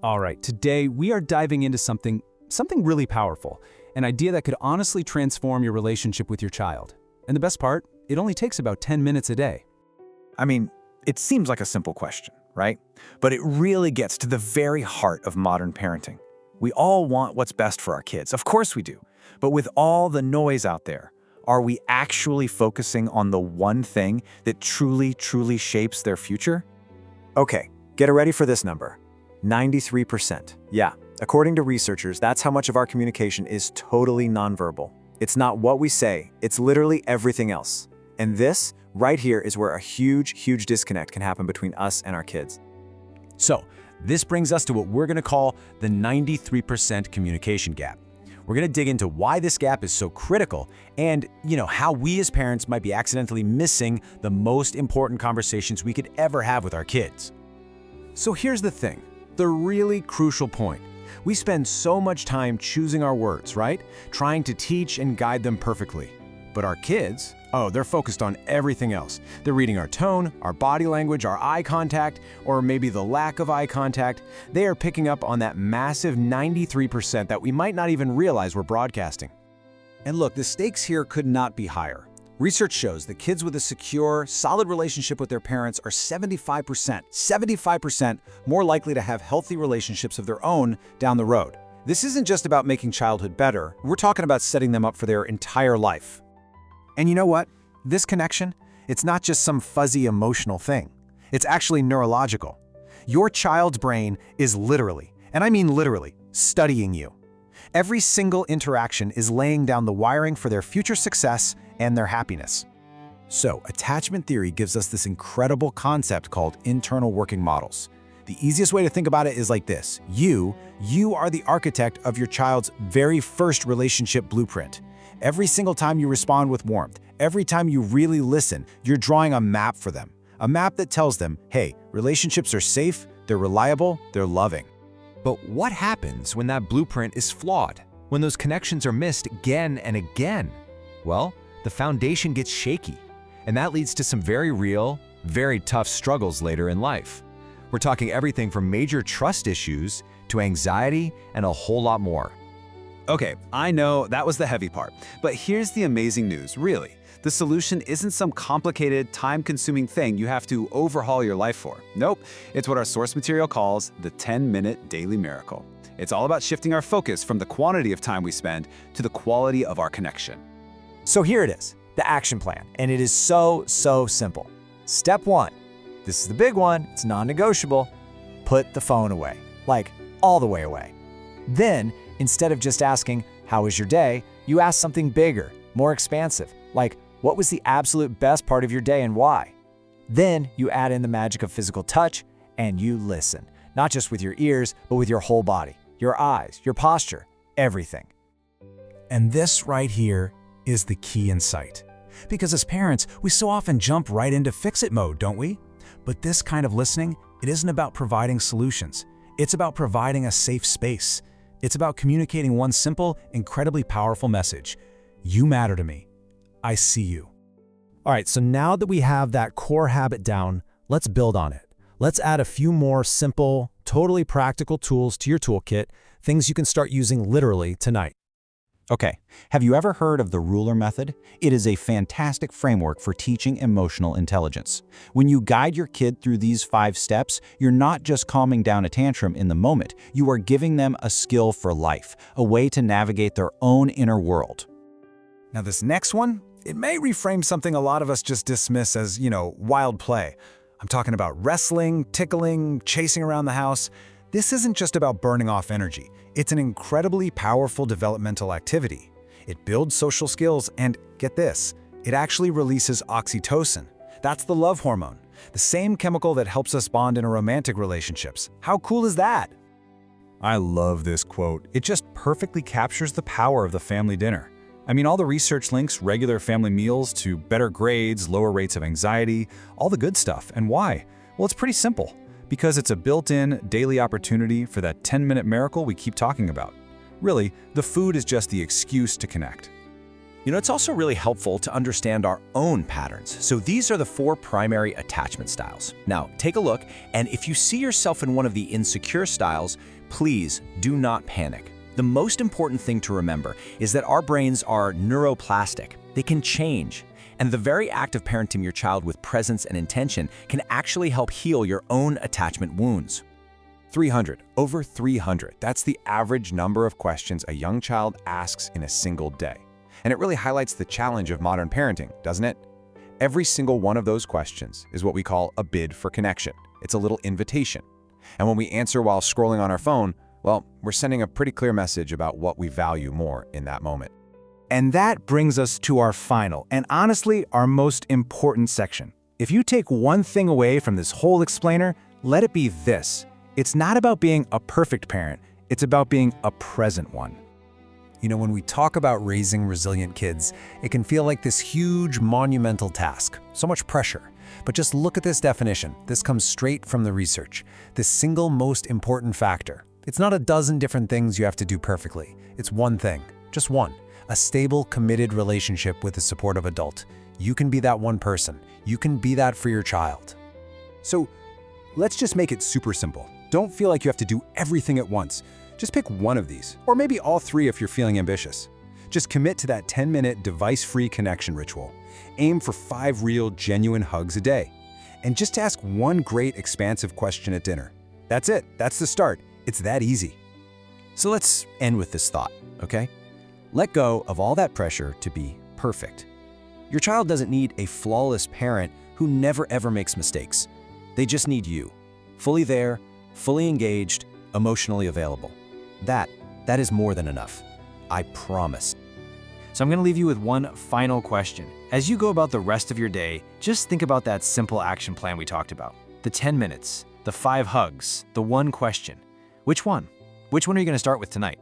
All right, today we are diving into something really powerful, an idea that could honestly transform your relationship with your child. And the best part, it only takes about 10 minutes a day. I mean, it seems like a simple question, right? But it really gets to the very heart of modern parenting. We all want what's best for our kids, of course we do. But with all the noise out there, are we actually focusing on the one thing that truly shapes their future? Okay, get ready for this number. 93%. Yeah, according to researchers, that's how much of our communication is totally nonverbal. It's not what we say, it's literally everything else. And this, right here, is where a huge disconnect can happen between us and our kids. So, this brings us to what we're going to call the 93% communication gap. We're going to dig into why this gap is so critical and, how we as parents might be accidentally missing the most important conversations we could ever have with our kids. So here's the thing, the really crucial point. We spend so much time choosing our words, right? Trying to teach and guide them perfectly. But our kids, they're focused on everything else. They're reading our tone, our body language, our eye contact, or maybe the lack of eye contact. They are picking up on that massive 93% that we might not even realize we're broadcasting. And look, the stakes here could not be higher. Research shows that kids with a secure, solid relationship with their parents are 75% more likely to have healthy relationships of their own down the road. This isn't just about making childhood better. We're talking about setting them up for their entire life. And you know what? This connection, it's not just some fuzzy emotional thing. It's actually neurological. Your child's brain is literally, and I mean literally, studying you. Every single interaction is laying down the wiring for their future success and their happiness. So, attachment theory gives us this incredible concept called internal working models. The easiest way to think about it is like this. You are the architect of your child's very first relationship blueprint. Every single time you respond with warmth, every time you really listen, you're drawing a map for them. A map that tells them, hey, relationships are safe, they're reliable, they're loving. But what happens when that blueprint is flawed? When those connections are missed again and again? Well, the foundation gets shaky, and that leads to some very real, very tough struggles later in life. We're talking everything from major trust issues to anxiety and a whole lot more. Okay, I know that was the heavy part, but here's the amazing news, really. The solution isn't some complicated, time-consuming thing you have to overhaul your life for. Nope, it's what our source material calls the 10-minute daily miracle. It's all about shifting our focus from the quantity of time we spend to the quality of our connection. So here it is, the action plan, and it is so simple. Step 1, this is the big one, it's non-negotiable, put the phone away, like all the way away. Then, instead of just asking, how was your day, you ask something bigger, more expansive, like, what was the absolute best part of your day and why? Then you add in the magic of physical touch and you listen, not just with your ears, but with your whole body, your eyes, your posture, everything. And this right here is the key insight. Because as parents, we so often jump right into fix-it mode, don't we? But this kind of listening, it isn't about providing solutions. It's about providing a safe space. It's about communicating one simple, incredibly powerful message. You matter to me. I see you. All right, so now that we have that core habit down, let's build on it. Let's add a few more simple, totally practical tools to your toolkit, things you can start using literally tonight. Okay, have you ever heard of the ruler method? It is a fantastic framework for teaching emotional intelligence. When you guide your kid through these 5 steps, you're not just calming down a tantrum in the moment, you are giving them a skill for life, a way to navigate their own inner world. Now this next one, it may reframe something a lot of us just dismiss as, wild play. I'm talking about wrestling, tickling, chasing around the house. This isn't just about burning off energy. It's an incredibly powerful developmental activity. It builds social skills and, get this, it actually releases oxytocin. That's the love hormone, the same chemical that helps us bond in romantic relationships. How cool is that? I love this quote. It just perfectly captures the power of the family dinner. I mean, all the research links regular family meals to better grades, lower rates of anxiety, all the good stuff. And why? Well, it's pretty simple. Because it's a built-in daily opportunity for that 10-minute miracle we keep talking about. Really, the food is just the excuse to connect. It's also really helpful to understand our own patterns. So these are the 4 primary attachment styles. Now, take a look, and if you see yourself in one of the insecure styles, please do not panic. The most important thing to remember is that our brains are neuroplastic. They can change. And the very act of parenting your child with presence and intention can actually help heal your own attachment wounds. 300, over 300. That's the average number of questions a young child asks in a single day. And it really highlights the challenge of modern parenting, doesn't it? Every single one of those questions is what we call a bid for connection. It's a little invitation. And when we answer while scrolling on our phone, well, we're sending a pretty clear message about what we value more in that moment. And that brings us to our final, and honestly, our most important section. If you take one thing away from this whole explainer, let it be this. It's not about being a perfect parent, it's about being a present one. When we talk about raising resilient kids, it can feel like this huge, monumental task, so much pressure. But just look at this definition. This comes straight from the research. The single most important factor. It's not a dozen different things you have to do perfectly. It's one thing, just one. A stable, committed relationship with a supportive adult. You can be that one person. You can be that for your child. So let's just make it super simple. Don't feel like you have to do everything at once. Just pick one of these, or maybe all 3 if you're feeling ambitious. Just commit to that 10-minute device-free connection ritual. Aim for 5 real, genuine hugs a day. And just ask one great, expansive question at dinner. That's it. That's the start. It's that easy. So let's end with this thought, okay? Let go of all that pressure to be perfect. Your child doesn't need a flawless parent who never ever makes mistakes. They just need you, fully there, fully engaged, emotionally available. That is more than enough. I promise. So I'm going to leave you with one final question. As you go about the rest of your day, just think about that simple action plan we talked about. The 10 minutes, the 5 hugs, the one question. Which one? Which one are you going to start with tonight?